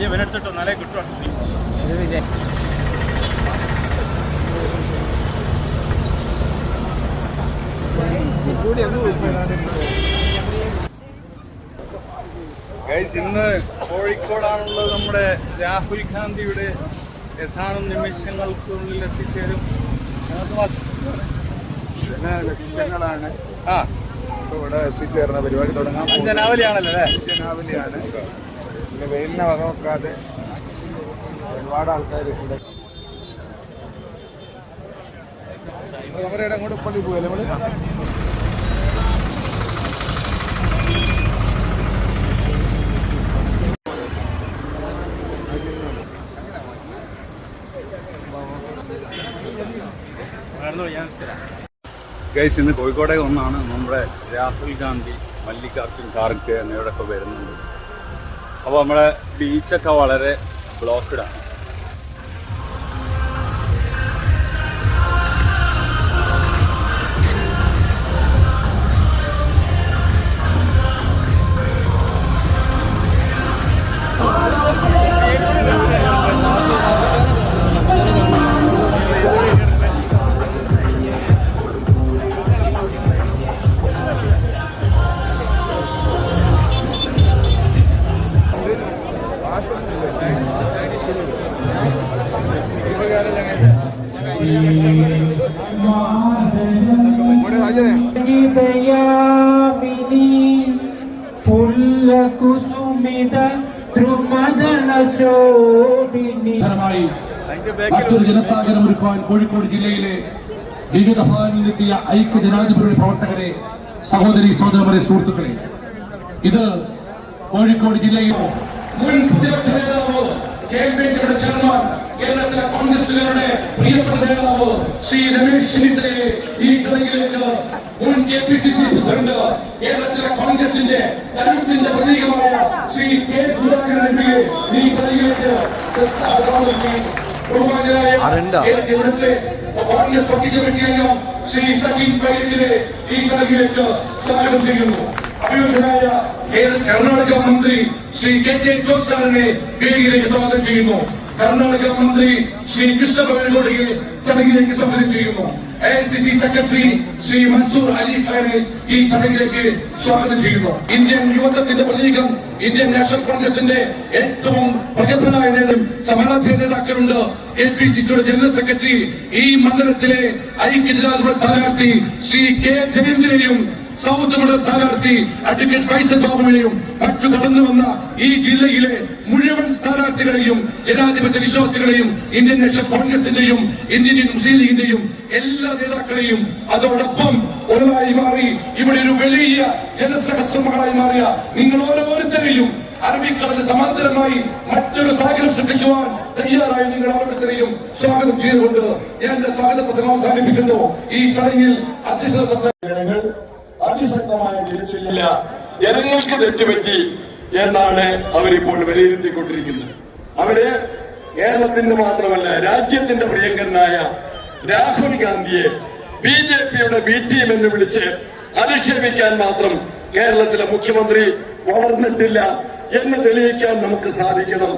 ഇവനെടുത്തിട്ടോ നല്ല കിട്ടും. ഇന്ന് കോഴിക്കോടാണുള്ളത്. നമ്മുടെ രാഹുൽ ഗാന്ധിയുടെ ഏതാനും നിമിഷങ്ങൾക്കുള്ളിൽ എത്തിച്ചേരും. ലക്ഷങ്ങളാണ് ഇവിടെ എത്തിച്ചേർന്ന പരിപാടി തുടങ്ങാൻ. ജനാവലിയാണല്ലോ അല്ലേ? ജനാവലിയാണ്. പിന്നെ വെയിലിനെ വക നോക്കാതെ ഒരുപാട് ആൾക്കാർ ഇവിടെ. നമ്മുടെ ഇവിടെ അങ്ങോട്ട് പള്ളി പോയല്ലേ നമ്മള്. ഗൈസ്, ഇന്ന് കോഴിക്കോടേക്ക് ഒന്നാണ്. നമ്മുടെ രാഹുൽ ഗാന്ധി, മല്ലികാർജുൻ ഖാർഗെ എന്നിവരൊക്കെ വരുന്നുണ്ട്. അപ്പോൾ നമ്മുടെ ബീച്ചൊക്കെ വളരെ ബ്ലോക്ക്ഡാണ്. മറ്റൊരു ജനസാഗരം ഒരുക്കാൻ കോഴിക്കോട് ജില്ലയിലെ വിവിധ ഭാഗങ്ങളിലെത്തിയ ഐക്യ ജനാധിപത്യ പ്രവർത്തകരെ, സഹോദരി സഹോദരന്മാരെ, സുഹൃത്തുക്കളെ, ഇത് കോഴിക്കോട് ജില്ലയിൽ മുൻ പ്രതിപക്ഷ നേതാവ്, കേന്ദ്രയുടെ ചെയർമാൻ, കേരളത്തിലെ കോൺഗ്രസുകാരുടെ പ്രിയപ്പെട്ട നേതാവ് ശ്രീ രമേശ് ചെന്നിത്തലയെ ഈ ചടങ്ങിലേക്ക്, മുൻ KPCC പ്രസിഡന്റ്, കേരളത്തിലെ കോൺഗ്രസിന്റെ കരുത്തിന്റെ പ്രതീകമായ ശ്രീ കെ സുധാകരൻ എംപിയെ ഈ ചടങ്ങിലേക്ക് കോൺഗ്രസ് വർക്കിംഗ് കമ്മിറ്റി അംഗം ശ്രീ സച്ചിൻ പൈലറ്റിനെ ഈ ചടങ്ങിലേക്ക് സ്വാഗതം ചെയ്യുന്നു. അഭിനന്ദനായ കർണാടക മന്ത്രി ശ്രീ KJ ജോത്സാറിനെ വേദിയിലേക്ക് സ്വാഗതം ചെയ്യുന്നു. കർണാടക മന്ത്രി ശ്രീ കൃഷ്ണബൈലോടിയെ ചടങ്ങിലേക്ക് സ്വാഗതം ചെയ്യുന്നു. AICC സെക്രട്ടറി ശ്രീ മൻസൂർ അലി ഖാനെ ഈ ചടങ്ങിലേക്ക് സ്വാഗതം ചെയ്യുന്നു. ഇന്ത്യൻ യുവത്വത്തിന്റെ പ്രതീകം, ഇന്ത്യൻ നാഷണൽ കോൺഗ്രസിന്റെ ഏറ്റവും പ്രഗത്ഭനായ സമാനാധ്യ നേതാക്കളുണ്ട്. KPCCയുടെ ജനറൽ സെക്രട്ടറി, ഈ മണ്ഡലത്തിലെ ഐക്യ ജനാധിപത്യ സ്ഥാനാർത്ഥി ശ്രീ K ജയന്തിനെയും സൗത്ത് മണ്ഡല സ്ഥാനാർത്ഥി അഡ്വക്കേറ്റ് ഫൈസൽ ബാബുവിനെയും മറ്റു കടന്നു വന്ന ഈ ജില്ലയിലെ മുഴുവൻ സ്ഥാനാർത്ഥികളെയും ജനാധിപത്യ വിശ്വാസികളെയും ഇന്ത്യൻ നാഷണൽ കോൺഗ്രസിന്റെയും ഇന്ത്യൻ മുസ്ലിം ലീഗിന്റെയും എല്ലാ നേതാക്കളെയും അതോടൊപ്പം ഒരാളായി മാറി ഇവിടെ ഒരു വലിയ ജനസഹസ്രമായി മാറിയ നിങ്ങൾ ഓരോരുത്തരെയും അറബിക്കടലിന് സമാന്തരമായി മറ്റൊരു സാഗരം സൃഷ്ടിക്കുവാൻ തയ്യാറായി നിങ്ങൾ ഓരോരുത്തരെയും സ്വാഗതം ചെയ്തുകൊണ്ട് ഞാൻ എന്റെ സ്വാഗത പ്രസംഗം അവസാനിപ്പിക്കുന്നു. ഈ ചടങ്ങിൽ അധ്യക്ഷത സംസാരിച്ച അതിശക്തമായ തിരിച്ചറിയില്ല, ജനങ്ങൾക്ക് തെറ്റുപറ്റി എന്നാണ് അവരിപ്പോൾ വിലയിരുത്തിക്കൊണ്ടിരിക്കുന്നത്. അവര് കേരളത്തിന്റെ മാത്രമല്ല രാജ്യത്തിന്റെ പ്രിയങ്കരനായ രാഹുൽ ഗാന്ധിയെ BJPയുടെ B ടീം എന്ന് വിളിച്ച് അധിക്ഷേപിക്കാൻ മാത്രം കേരളത്തിലെ മുഖ്യമന്ത്രി വളർന്നിട്ടില്ല എന്ന് തെളിയിക്കാൻ നമുക്ക് സാധിക്കണം.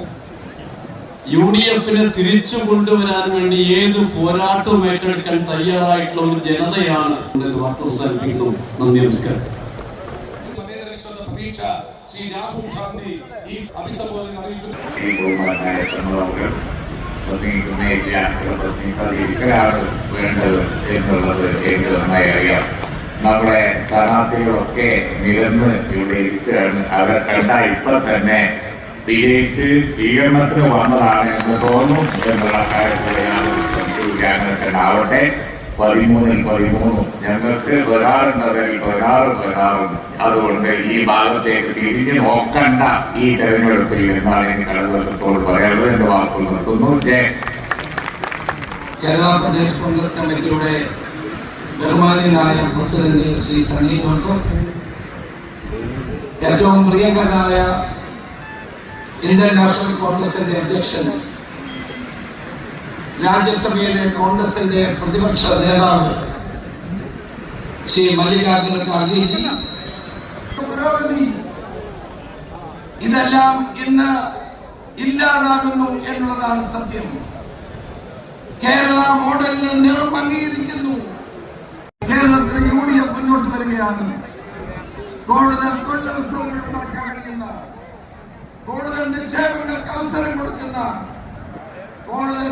UDFനെ തിരിച്ചു കൊണ്ടുവരാൻ വേണ്ടി ഏത് പോരാട്ടവും ഏറ്റെടുക്കാൻ തയ്യാറായിട്ടുള്ള ഒരു ജനതയാണ് വാർത്ത അവസാനിപ്പിക്കുന്നു. നന്ദി, നമസ്കാരം. വേണ്ടത് എന്നുള്ളത് എനിക്ക് നന്നായി അറിയാം. നമ്മുടെ സ്ഥാനാർത്ഥികളൊക്കെ നിരന്ന് ഇവിടെ ഇരിക്കുകയാണ്. അവരെ കണ്ടാൽ ഇപ്പം തന്നെ വിജയിച്ച് സ്വീകരണത്തിന് വന്നതാണ് എന്ന് തോന്നും എന്നുള്ള കാര്യത്തിൽ ഞങ്ങൾക്ക് ആവട്ടെ. 13 ഞങ്ങൾക്ക് വരാറുണ്ടതിൽ 16 അതുകൊണ്ട് ഈ ഭാഗത്തേക്ക് തിരിഞ്ഞു നോക്കണ്ട ഈ തെരഞ്ഞെടുപ്പിൽ എന്നാണ് എനിക്ക് കടവത്തോട് പറയാനുള്ളത്. എന്റെ വാക്കുകൾ നിർത്തുന്നു. കേരള പ്രദേശ് കോൺഗ്രസ് കമ്മിറ്റിയുടെ ബഹുമാന്യനായ പ്രസിഡന്റ് ശ്രീ സണ്ണി ജോസഫ്, ഏറ്റവും പ്രിയങ്കരനായ ഇന്ത്യൻ നാഷണൽ കോൺഗ്രസിന്റെ അധ്യക്ഷൻ, രാജ്യസഭയിലെ കോൺഗ്രസിന്റെ പ്രതിപക്ഷ നേതാവ് ശ്രീ മല്ലികാർജുൻ ഖാർഗെ, ഇതെല്ലാം ഇന്ന് ഇല്ലാതാകുന്നു എന്നുള്ളതാണ് സത്യം. കേരള മോഡലിന് നിറം അംഗീകരിക്കുന്നു. കേരളത്തിൽ UDF മുന്നോട്ട് വരികയാണ്. കൂടുതൽ തൊഴിലവസരങ്ങൾ ഉണ്ടാക്കാൻ കഴിയുന്ന, കൂടുതൽ നിക്ഷേപങ്ങൾക്ക് അവസരം കൊടുക്കുന്ന, കൂടുതൽ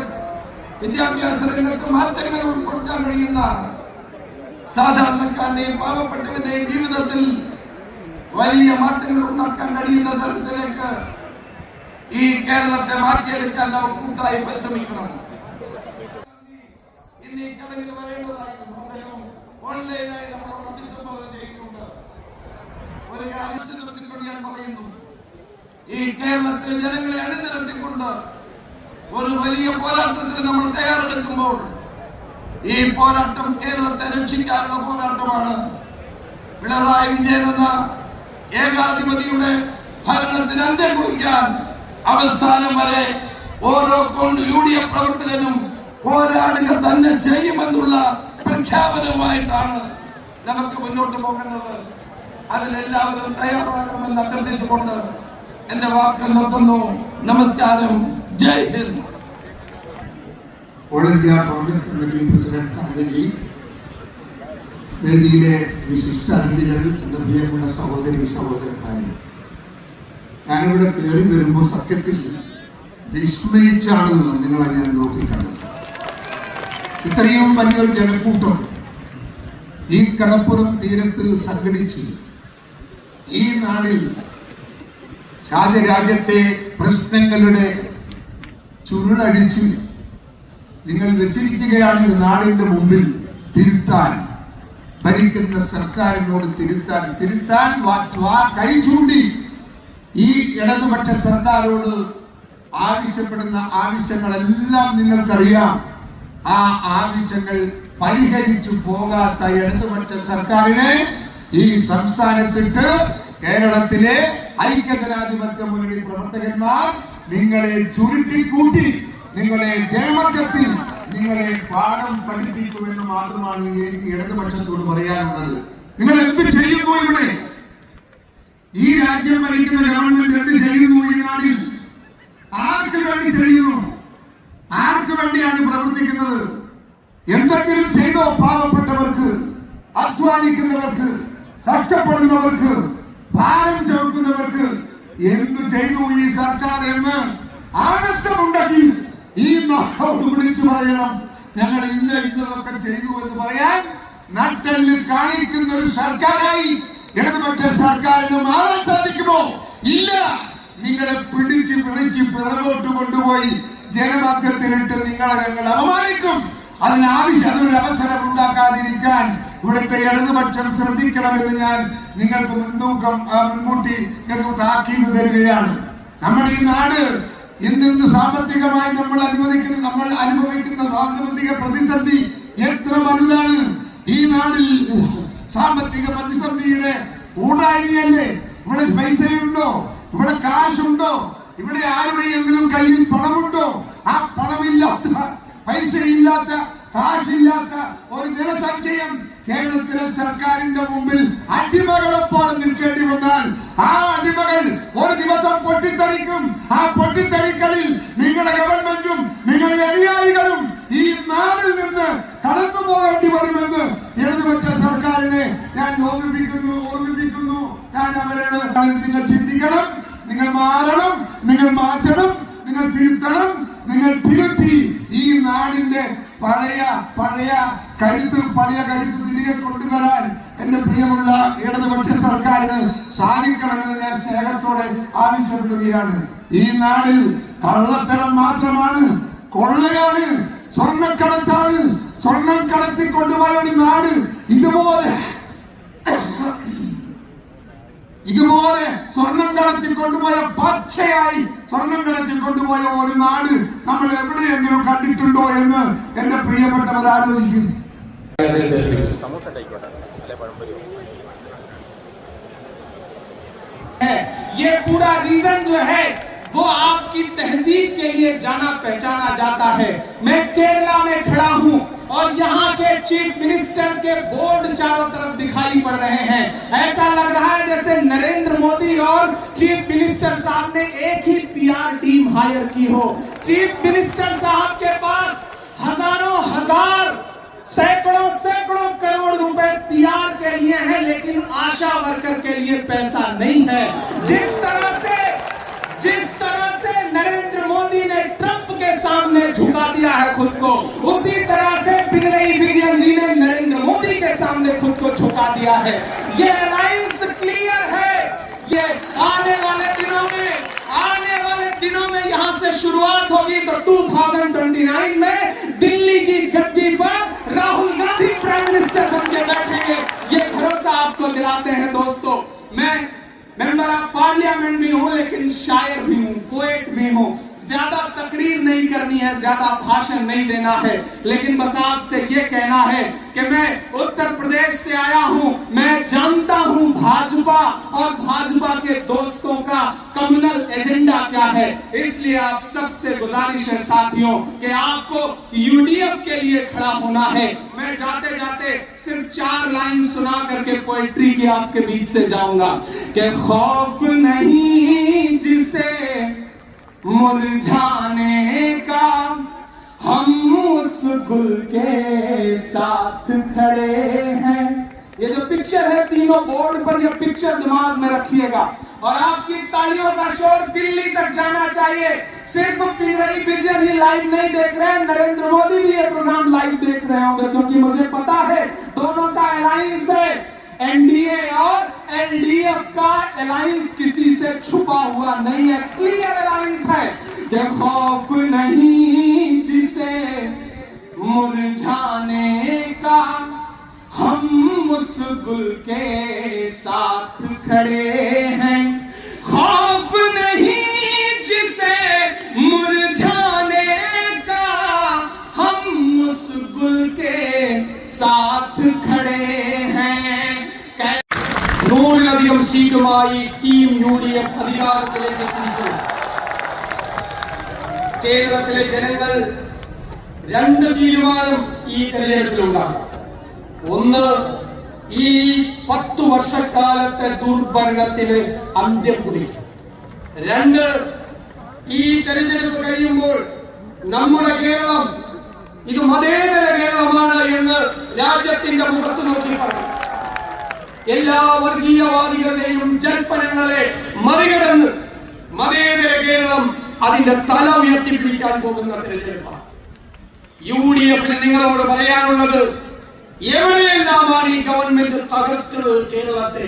വിദ്യാഭ്യാസ രംഗത്ത് മാറ്റങ്ങൾ ഉൾപ്പെടുത്താൻ കഴിയുന്ന, സാധാരണക്കാരന്റെയും പാവപ്പെട്ടവന്റെയും ജീവിതത്തിൽ വലിയ മാറ്റങ്ങൾ ഉണ്ടാക്കാൻ കഴിയുന്ന തരത്തിലേക്ക് ഈ കേരളത്തെ മാറ്റിയെടുക്കാൻ നാം കൂട്ടായി പരിശ്രമിക്കണം. ഇന്ന് ഈ ചടങ്ങിൽ വരേണ്ടതായിരുന്നു. അദ്ദേഹം ഓൺലൈനായി നമ്മളോട് അഭിസംബോധന ചെയ്യുന്നുണ്ട്. ഒരു കാര്യം ഞാൻ പറയുന്നു, ഈ കേരളത്തിലെ ജനങ്ങളെ അണിനിരത്തിക്കൊണ്ട് ഒരു വലിയ പോരാട്ടത്തിന് നമ്മൾ തയ്യാറെടുക്കുമ്പോൾ ഈ പോരാട്ടം കേരളത്തെ രക്ഷിക്കാനുള്ള പോരാട്ടമാണ്. പിണറായി വിജയൻ എന്ന ഏകാധിപതിയുടെ ഭരണത്തിന് അന്ത്യം കുറിക്കാൻ അവസാനം വരെ ഓരോ UDF പ്രവർത്തകനും പോരാടുക തന്നെ ചെയ്യുമെന്നുള്ള പ്രഖ്യാപനവുമായിട്ടാണ് നമുക്ക് മുന്നോട്ട് പോകേണ്ടത്. അതിലെല്ലാവരും തയ്യാറാകണമെന്ന് അഭ്യർത്ഥിച്ചുകൊണ്ട് എന്റെ വാക്ക് നിർത്തുന്നു. നമസ്കാരം. Jai Hind. All India Congress committee president Anjali, വേദിയിലെ വിശിഷ്ട അതിഥികൾ, എന്റെ പ്രിയമുള്ള സഹോദരി സഹോദരന്മാരെ, ഞാനിവിടെ കയറി വരുമ്പോൾ സത്യത്തിൽ വിസ്മയിച്ചാണ് നിങ്ങളെ ഞാൻ നോക്കിക്കാണുന്നത്. ഇത്രയും വലിയൊരു ജനക്കൂട്ടം ഈ കടപ്പുറം തീരത്ത് സംഘടിച്ച് ഈ നാടിൽ രാജ്യത്തെ പ്രശ്നങ്ങളുടെ ചുരുളടിച്ച് നിങ്ങൾ വെച്ചിരിക്കുകയാണ് ഈ നാടിന്റെ മുമ്പിൽ തിരുത്താൻ, ഭരിക്കുന്ന സർക്കാരിനോട് തിരുത്താൻ കൈ ചൂണ്ടി ഈ ഇടതുപക്ഷ സർക്കാരോട് ആവശ്യപ്പെടുന്ന ആവശ്യങ്ങളെല്ലാം നിങ്ങൾക്കറിയാം. ആ ആവശ്യങ്ങൾ പരിഹരിച്ചു പോകാത്ത ഇടതുപക്ഷ സർക്കാരിനെ ഈ സംസ്ഥാനത്തിട്ട് കേരളത്തിലെ ഐക്യജനാധിപത്യ മുന്നണി പ്രവർത്തകന്മാർ നിങ്ങളെ ചുരുട്ടിക്കൂട്ടി, നിങ്ങളെ ജനമധ്യത്തിൽ നിങ്ങളെ പാഠം പഠിപ്പിക്കുമെന്ന് മാത്രമാണ് എനിക്ക് ഇടതുപക്ഷത്തോട് പറയാനുള്ളത്. നിങ്ങൾ എന്ത് ചെയ്യുന്നു ഇവിടെ? ഈ രാജ്യം ഭരിക്കുന്ന ഗവൺമെന്റ് എന്ത് ചെയ്യുന്നു ഈ നാടിൽ? ആർക്ക് വേണ്ടി ചെയ്യുന്നു? ആർക്ക് വേണ്ടിയാണ് പ്രവർത്തിക്കുന്നത്? എന്തെങ്കിലും ചെയ്തോ പാവപ്പെട്ടവർക്ക്, അധ്വാനിക്കുന്നവർക്ക്, കഷ്ടപ്പെടുന്നവർക്ക്, ഭാരം ചുമക്കുന്നവർക്ക് എന്തു ചെയ്തു ഈ സർക്കാർ എന്ന് ആനന്ദമുണ്ടെങ്കിൽ ഈ നാടോട് വിളിച്ചു പറയണം. ഞങ്ങൾ ഇന്നതൊക്കെ ചെയ്തു എന്ന് പറയാൻ നട്ടെല്ല് കാണിക്കുന്ന ഒരു സർക്കാരായി ഇടതുപക്ഷ സർക്കാരിന് മാറാൻ സാധിക്കുമോ? ഇല്ല. നിങ്ങളെ പിടിച്ച് പിറകോട്ട് കൊണ്ടുപോയി ജനമധ്യത്തിലിട്ട് നിങ്ങളെ ഞങ്ങൾ അപമാനിക്കും. അതിനൊരു അവസരം ഉണ്ടാക്കാതിരിക്കാൻ ഇവിടുത്തെ ഇടതുപക്ഷം ശ്രദ്ധിക്കണമെന്ന് ഞാൻ നിങ്ങൾക്ക് മുൻകൂട്ടി താക്കീത് തരികയാണ്. നമ്മുടെ ഈ നാട് ഇന്ന് സാമ്പത്തികമായി നമ്മൾ അനുഭവിക്കുന്ന സാമ്പത്തിക പ്രതിസന്ധി എത്ര വലുതാണ്. ഈ നാടിൽ സാമ്പത്തിക പ്രതിസന്ധിയുടെ ഊടായ്മയല്ലേ. ഇവിടെ പൈസയുണ്ടോ? ഇവിടെ കാശുണ്ടോ? ഇവിടെ ആരുടെയെങ്കിലും കയ്യിൽ പണമുണ്ടോ? ആ പണമില്ലാത്ത, പൈസയില്ലാത്ത, കാശില്ലാത്ത ഒരു ജനസംഖ്യം കേരളത്തിലെ സർക്കാരിന്റെ മുമ്പിൽ അടിമകളെപ്പോലെ നിൽക്കേണ്ടി വന്നാൽ ആ അടിമകൾ ഒരു ദിവസം പൊട്ടിത്തെറിക്കും. ആ പൊട്ടിത്തെറിക്കളിൽ നിങ്ങളുടെ ഗവൺമെന്റും നിങ്ങളുടെ അനുയായികളും ഈ നാടിൽ നിന്ന് കടന്നു പോകേണ്ടി വരുമെന്ന് ഇടതുപക്ഷ സർക്കാരിനെ ഞാൻ ഓർമ്മിപ്പിക്കുന്നു. ഞാൻ അവരോട് നിങ്ങൾ ചിന്തിക്കണം, നിങ്ങൾ മാറണം, നിങ്ങൾ മാറ്റണം, നിങ്ങൾ തിരുത്തണം, നിങ്ങൾ തിരുത്തി ഈ നാടിന്റെ പഴയ കരുത്ത് തിരികെ കൊണ്ടുവരാൻ എന്റെ പ്രിയമുള്ള ഇടതുപക്ഷ സർക്കാരിന് സാധിക്കണമെന്ന് ഞാൻ സ്നേഹത്തോടെ ആവശ്യപ്പെടുകയാണ്. ഈ നാടിൽ കള്ളത്തരം മാത്രമാണ്, കൊള്ളയാണ്, സ്വർണ്ണക്കടത്താണ്. സ്വർണം കടത്തിക്കൊണ്ടുപോയ ഒരു നാട് ഇതുപോലെ സ്വർണം കടത്തിക്കൊണ്ടുപോയ പച്ചയായി സ്വർണം കടത്തിക്കൊണ്ടുപോയ ഒരു നാട് നമ്മൾ എവിടെയെങ്കിലും കണ്ടിട്ടുണ്ടോ എന്ന് എന്റെ പ്രിയപ്പെട്ടവർ ആലോചിക്കും. ये पूरा रीजन जो है वो आपकी तहजीब के लिए जाना पहचाना जाता है। मैं केरला में खड़ा हूं और यहाँ के चीफ मिनिस्टर के बोर्ड चारों तरफ दिखाई पड़ रहे हैं। ऐसा लग रहा है जैसे नरेंद्र मोदी और चीफ मिनिस्टर साहब ने एक ही पीआर टीम हायर की हो। चीफ मिनिस्टर साहब के पास हजारों हजार सैकड़ों सैकड़ों करोड़ रुपए पीआर के लिए है, लेकिन आशा वर्कर के लिए पैसा नहीं है। जिस तरह से नरेंद्र मोदी ने ट्रंप के सामने झुका दिया है खुद को, उसी तरह से पिनरई विजयन जी ने नरेंद्र मोदी के सामने खुद को झुका दिया है। ये अलायंस क्लियर है। ये आने वाले दिनों में यहां से शुरुआत होगी तो 2029 में दिल्ली की गद्दी पर राहुल गांधी प्राइम मिनिस्टर बनके बैठेंगे। ये भरोसा आपको दिलाते हैं दोस्तों। मैं मेंबर ऑफ पार्लियामेंट भी हूं, लेकिन शायर भी हूं, पोएट भी हूं। ज्यादा तकरीर नहीं करनी है, ज्यादा भाषण नहीं देना है, लेकिन बस आपसे ये कहना है कि मैं उत्तर प्रदेश से आया हूं। मैं जानता हूं भाजपा और भाजपा के दोस्तों का कम्युनल एजेंडा क्या है। इसलिए आप सबसे गुजारिश है साथियों कि आपको यूडीएफ के लिए खड़ा होना है। मैं जाते जाते सिर्फ 4 लाइन सुना करके पोएट्री की आपके बीच से जाऊंगा कि खौफ नहीं जिसे मुरझाने का, हम उस गुल के साथ खड़े हैं। ये जो पिक्चर है तीनों बोर्ड पर, ये पिक्चर दिमाग में रखिएगा और आपकी तालियों का शोर दिल्ली तक जाना चाहिए। सिर्फ पिनरई विजयन ही लाइव नहीं देख रहे हैं, नरेंद्र मोदी भी ये प्रोग्राम लाइव देख रहे होंगे, क्योंकि मुझे पता है दोनों का अलायंस है। एनडीए और एलडीएफ का अलायंस किसी से छुपा हुआ नहीं है, क्लियर अलायंस है कि खौफ नहीं जिसे मुरझाने का, हम उस गुल के साथ खड़े हैं। खौफ नहीं जिसे मुरझाने का, हम उस गुल के साथ खड़े हैं। നൂറിലധികം സീറ്റുമായി ടീം UDF അധികാരത്തിലേക്ക് തിരിച്ചു. കേരളത്തിലെ ജനങ്ങൾ 2 തീരുമാനം ഈ തെരഞ്ഞെടുപ്പിലുണ്ടാകും. ഒന്ന്, ഈ 10 വർഷക്കാലത്തെ ദുർഭരണത്തിന് അന്ത്യം കുറിക്കും. 2, ഈ തെരഞ്ഞെടുപ്പ് കഴിയുമ്പോൾ നമ്മുടെ കേരളം ഇത് മതേതര കേരളമാണ് എന്ന് രാജ്യത്തിന്റെ മുഖത്ത് നോക്കി പറയും. എല്ലാ വർഗീയവാദികളെയും ജൽപ്പനങ്ങളെ മറികടന്ന് മതേതര കേരളം അതിന്റെ തല ഉയർത്തിപ്പിടിക്കാൻ പോകുന്ന തെരഞ്ഞെടുപ്പാണ്. UDFന് നിങ്ങളോട് പറയാനുള്ളത്, എവിടെയെല്ലാമാണ് ഈ ഗവൺമെന്റ് തകർത്തത് കേരളത്തെ,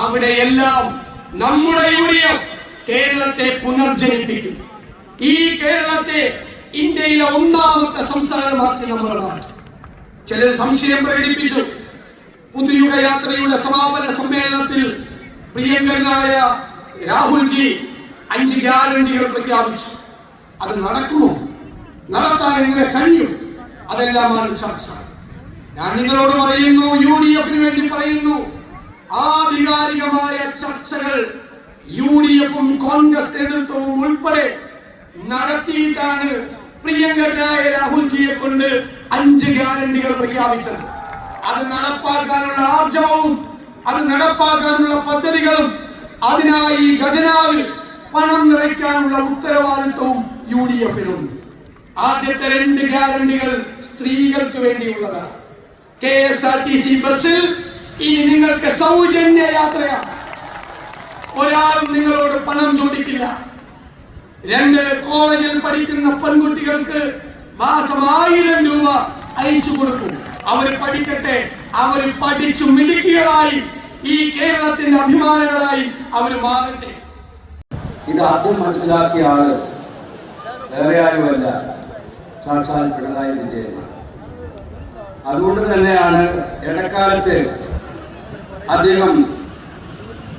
അവിടെയെല്ലാം നമ്മുടെ UDF കേരളത്തെ പുനർജനിപ്പിക്കും. ഈ കേരളത്തെ ഇന്ത്യയിലെ 1ാമത്തെ സംസ്ഥാനമാക്കി നമ്മൾ മാറ്റി. ചിലർ സംശയം പ്രകടിപ്പിച്ചു. പുതുയുഗ യാത്രയുടെ സമാപന സമ്മേളനത്തിൽ പ്രിയങ്കരനായ രാഹുൽജി 5 ഗ്യാരണ്ടികൾ പ്രഖ്യാപിച്ചു. അത് നടക്കുമോ? നടത്താൻ എങ്ങനെ കഴിയും? അതെല്ലാമാണ് ചർച്ച. ഞാൻ നിങ്ങളോട് പറയുന്നു, UDFന് വേണ്ടി പറയുന്നു, ആധികാരികമായ ചർച്ചകൾ UDFും കോൺഗ്രസ് നേതൃത്വവും ഉൾപ്പെടെ നടത്തിയിട്ടാണ് പ്രിയങ്കരനായ രാഹുൽജിയെ കൊണ്ട് 5 ഗ്യാരണ്ടികൾ പ്രഖ്യാപിച്ചത്. അത് നടപ്പാക്കാനുള്ള ആർജവവും അത് നടപ്പാക്കാനുള്ള പദ്ധതികളും അതിനായി ഖജനാവിൽ പണം നിറയ്ക്കാനുള്ള ഉത്തരവാദിത്വവും UDFിനുണ്ട്. ആദ്യത്തെ 2 ഗ്യാരണ്ടികൾ സ്ത്രീകൾക്ക് വേണ്ടിയുള്ളതാണ്. KSRTC ബസ്സിൽ ഇനി നിങ്ങൾക്ക് സൗജന്യ യാത്രയാണ്. ഒരാളും നിങ്ങളോട് പണം ചോദിക്കില്ല. 2, കോളേജിൽ പഠിക്കുന്ന പെൺകുട്ടികൾക്ക് മാസം 1000 രൂപ അയച്ചു കൊടുക്കും. അവർ പഠിക്കട്ടെ, അവർ പഠിച്ചു മിടുക്കികളായി ഈ കേരളത്തിന്റെ അഭിമാനങ്ങളായി അവർ മാറട്ടെ. ഇത് ആദ്യം മനസ്സിലാക്കിയ ആള് വേറെ ആരുമല്ല, സാക്ഷാൽ പിണറായി വിജയൻ. അതുകൊണ്ട് തന്നെയാണ് ഇടക്കാലത്ത്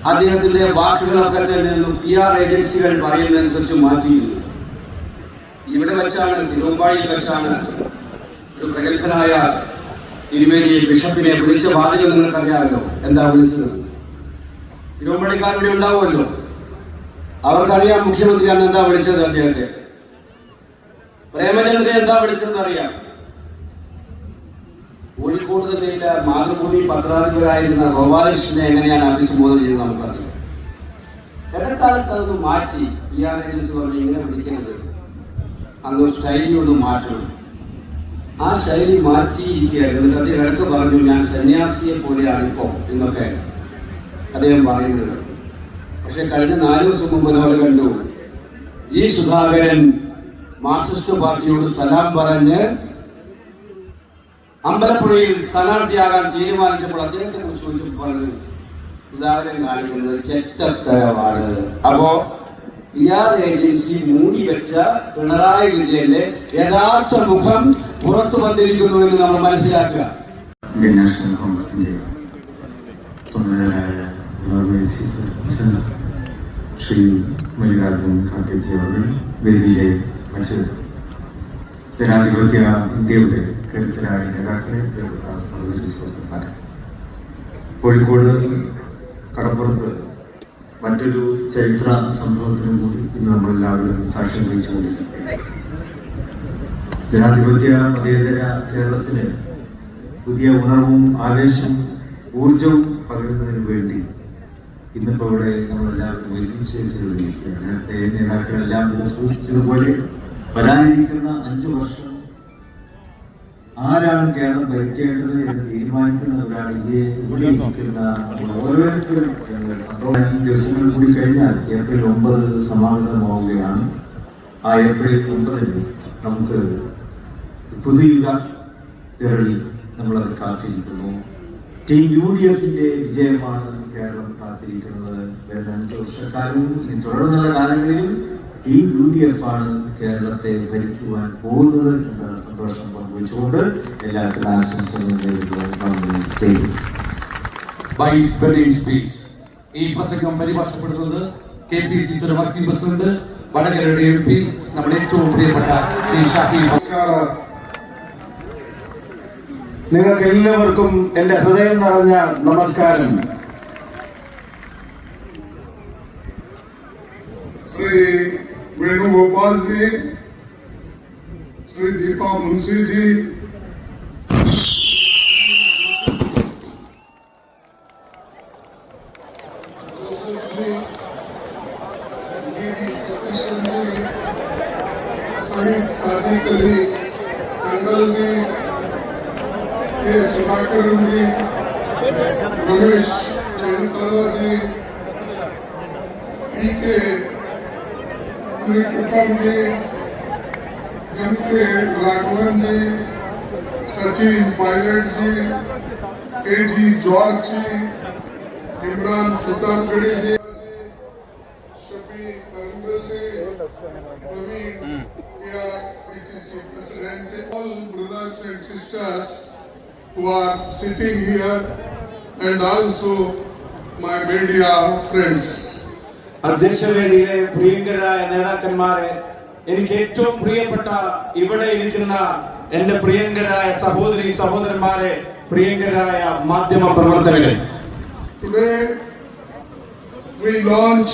അദ്ദേഹത്തിന്റെ വാക്കുകളൊക്കെ തന്നെ PR ഏജൻസികൾ പറയുന്നതനുസരിച്ച് മാറ്റിയിരുന്നു. ഇവിടെ വെച്ചാണ്, തിരുവമ്പാടിയിൽ വെച്ചാണ് ഒരു പ്രഗത്ഭനായ തിരുമേനി ബിഷപ്പിനെ വിളിച്ച വാചകം നിങ്ങൾക്കറിയാമല്ലോ. എന്താ വിളിച്ചത്? തിരുവമ്പാടിക്കാരുടെ ഉണ്ടാവുമല്ലോ, അവർക്കറിയാം മുഖ്യമന്ത്രിയാണ് എന്താ വിളിച്ചത്. അദ്ദേഹത്തെ പ്രേമചന്ദ്രൻ എന്താ വിളിച്ചതെന്ന് അറിയാം. കോഴിക്കോട് ജില്ലയിലെ മാതൃഭൂമി പത്രാധിപരായിരുന്ന ഗോപാലകൃഷ്ണനെ എങ്ങനെയാണ് അഭിസംബോധന ചെയ്ത് നമുക്കറിയാം. ഇടക്കാലത്ത് അതൊന്ന് മാറ്റി PR ഏജൻസി പറഞ്ഞ് ഇങ്ങനെ വിളിക്കുന്നത്, അന്ന് ശൈലി ഒന്ന് മാറ്റണം. ആ ശൈലി മാറ്റിയിരിക്കുകയായിരുന്നു. അദ്ദേഹം ഇടയ്ക്ക് പറഞ്ഞു, ഞാൻ സന്യാസിയെ പോലെയാണിപ്പോൾ എന്നൊക്കെ അദ്ദേഹം പറയുന്നത്. പക്ഷെ കഴിഞ്ഞ 4 ദിവസം മുമ്പ് നമ്മൾ കണ്ടു, ജി സുധാകരൻ മാർക്സിസ്റ്റ് പാർട്ടിയോട് സലാം പറഞ്ഞ് അമ്പലപ്പുഴയിൽ സ്ഥാനാർത്ഥിയാകാൻ തീരുമാനിച്ചപ്പോൾ അദ്ദേഹത്തെ കുറിച്ച് ചോദിച്ചപ്പോൾ പറഞ്ഞു, സുധാകരൻ കാണിക്കുന്നത് ചെറ്റത്തരവാണ്. അപ്പോ PR ഏജൻസി മൂടി വെച്ച പിണറായി വിജയന്റെ യഥാർത്ഥ മുഖം പുറത്തു വന്നിരിക്കുന്നു എന്ന് നമ്മൾ മനസ്സിലാക്കുക. ഇന്ത്യൻ നാഷണൽ കോൺഗ്രസിന്റെ ചുമതലയായ ശ്രീ മല്ലികാർജുൻ ഖാർഗെജി അവർ, വേദിയിലെ മറ്റ് ജനാധിപത്യ ഇന്ത്യയുടെ കരുത്തരായ നേതാക്കളെ, സഹോദരി സുഹൃത്തുക്കളെ, കോഴിക്കോട് കടപ്പുറത്ത് മറ്റൊരു ചരിത്ര സംഭവത്തിനും കൂടി ഇന്ന് നമ്മളെല്ലാവരും സാക്ഷ്യം വഹിച്ചുകൊണ്ടിരിക്കുകയാണ്. ജനാധിപത്യ മതേതര കേരളത്തിന് പുതിയ ഉണർവും ആവേശവും ഊർജവും പകരുന്നതിന് വേണ്ടി ഇന്നിപ്പോൾ ഇവിടെ നമ്മളെല്ലാവരും ഒരുമിച്ച് ചേർന്നിരിക്കുകയാണ്. നേരത്തെ നേതാക്കളെല്ലാം സൂചിച്ചതുപോലെ വരാനിരിക്കുന്ന 5 വർഷം ആരാണ് കേരളം ഭരിക്കേണ്ടത് എന്ന് തീരുമാനിക്കുന്നവരാണ് ഇവിടെ ഇരിക്കുന്ന ഓരോരുത്തരും. ദിവസങ്ങൾ കൂടി കഴിഞ്ഞാൽ ഏപ്രിൽ 9 സമാഗതമാവുകയാണ്. ആ ഏപ്രിൽ 9 നമുക്ക് പുതിയ കേരളി നമ്മളത് കാത്തിരിക്കുന്നു. ടീം UDFന്റെ വിജയമാണ് കേരളം കാത്തിരിക്കുന്നത്. വരുന്ന 5 വർഷക്കാലവും ഇനി തുടർന്നുള്ള കാലങ്ങളിലും ടീം UDF ആണ് കേരളത്തെ ഭരിക്കുവാൻ പോകുന്നത് എന്ന സന്തോഷം പങ്കുവെച്ചുകൊണ്ട് എല്ലാവർക്കും ആശംസകൾ ചെയ്തു. ഈ പ്രസംഗം പരിഭാഷപ്പെടുന്നത് KPCC വർക്കിംഗ് പ്രസിഡന്റ് വടകരയുടെ MP നമ്മുടെ ഏറ്റവും പ്രിയപ്പെട്ട ശ്രീ ഷാഫി. നിങ്ങൾക്ക് എല്ലാവർക്കും എന്റെ ഹൃദയം നിറഞ്ഞ നമസ്കാരം. श्री वेणुगोपाल जी, श्री दीपा मुंशी जी, शहीद सादिक अली कंगल जी, के सुधाकर जी, रमेश चंद्रकला जी, PK कुकम ji, MK Raghavan ji, Sachin Pilot ji, KG George ji, Imran फुतागड़ी ji, Shafi Karangal ji, Naveen PCC president, all brothers and sisters who are sitting here, and also my media friends. അധ്യക്ഷവേദിയിലെ പ്രിയങ്കരായ നേതാക്കന്മാരെ, എനിക്ക് ഏറ്റവും പ്രിയപ്പെട്ട ഇവിടെ ഇരിക്കുന്ന എന്റെ പ്രിയങ്കരായ സഹോദരി സഹോദരന്മാരെ, പ്രിയങ്കരായ മാധ്യമ പ്രവർത്തകരെ, Today we launch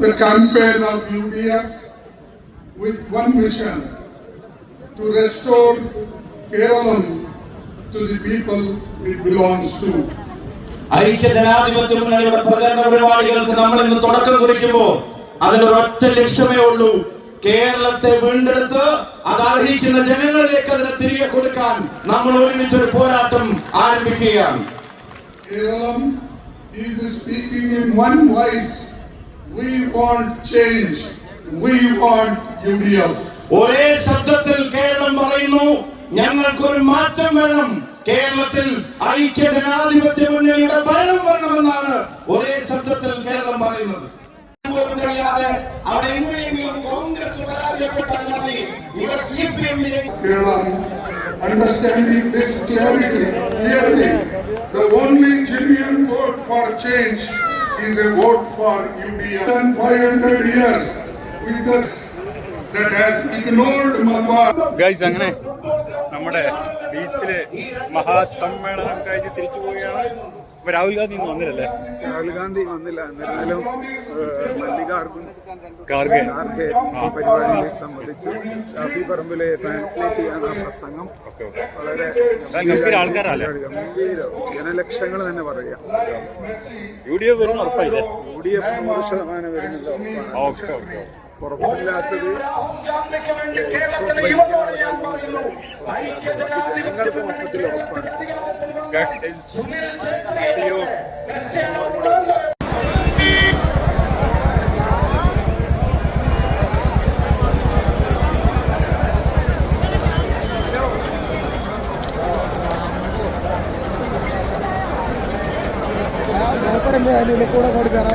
the campaign of UDF with one mission: to restore Kerala to the people it belongs to. ഐക്യ ജനാധിപത്യ മുന്നണിയുടെ പ്രചരണ പരിപാടികൾക്ക് നമ്മൾ ഇന്ന് തുടക്കം കുറിക്കുമ്പോൾ അതിനൊരൊറ്റ ലക്ഷ്യമേ ഉള്ളൂ: കേരളത്തെ വീണ്ടെടുത്ത് അത് അർഹിക്കുന്ന ജനങ്ങളിലേക്ക് അതിനെ തിരികെ കൊടുക്കാൻ നമ്മൾ ഒരുമിച്ചൊരു പോരാട്ടം ആരംഭിക്കുകയാണ്. Kerala is speaking in one voice: we want change, we want UDF. ഒരേ ശബ്ദത്തിൽ കേരളം പറയുന്നു, ഞങ്ങൾക്കൊരു മാറ്റം വേണം, കേരളത്തിൽ ഐക്യ ജനാധിപത്യ മുന്നണിയുടെ ഭരണം വരണമെന്നാണ് ഒരേ ശബ്ദത്തിൽ കേരളം പറയുന്നത്. അവിടെ എങ്ങനെയെങ്കിലും കോൺഗ്രസ് പരാജയപ്പെട്ടാൽ മതി, ഇവർ CPM Kerala, understanding this clearly, the only genuine vote for change is a vote for UDF. 500 years with us that has ignored Malabar. Guys, അങ്ങനെ നമ്മുടെ ബീച്ചിലെ മഹാസമ്മേളനം കഴിഞ്ഞ് തിരിച്ചു പോവുകയാണ്. അപ്പൊ രാഹുൽ ഗാന്ധി ഇന്ന് വന്നില്ലല്ലേ? രാഹുൽ ഗാന്ധി വന്നില്ല, എന്നിരുന്നാലും മല്ലികാർജുൻ ഖാർഗെ ഈ പരിപാടിയെ സംബന്ധിച്ച് ഷാഫി പറമ്പിലെ ട്രാൻസ്ലേറ്റ് ചെയ്യാൻ ആ പ്രസംഗം വളരെ ആൾക്കാരല്ലേ, ജനലക്ഷങ്ങൾ തന്നെ പറയാം. UDF വരുന്ന ഉറപ്പായില്ലേ? UDF 100% വരുന്നത് ഉറപ്പാണ്. ഉറപ്പില്ലാത്തത് ജനങ്ങൾക്ക് മൊത്തത്തിൽ ഉറപ്പാണ്. കൂടെ കൊടുക്കാനോ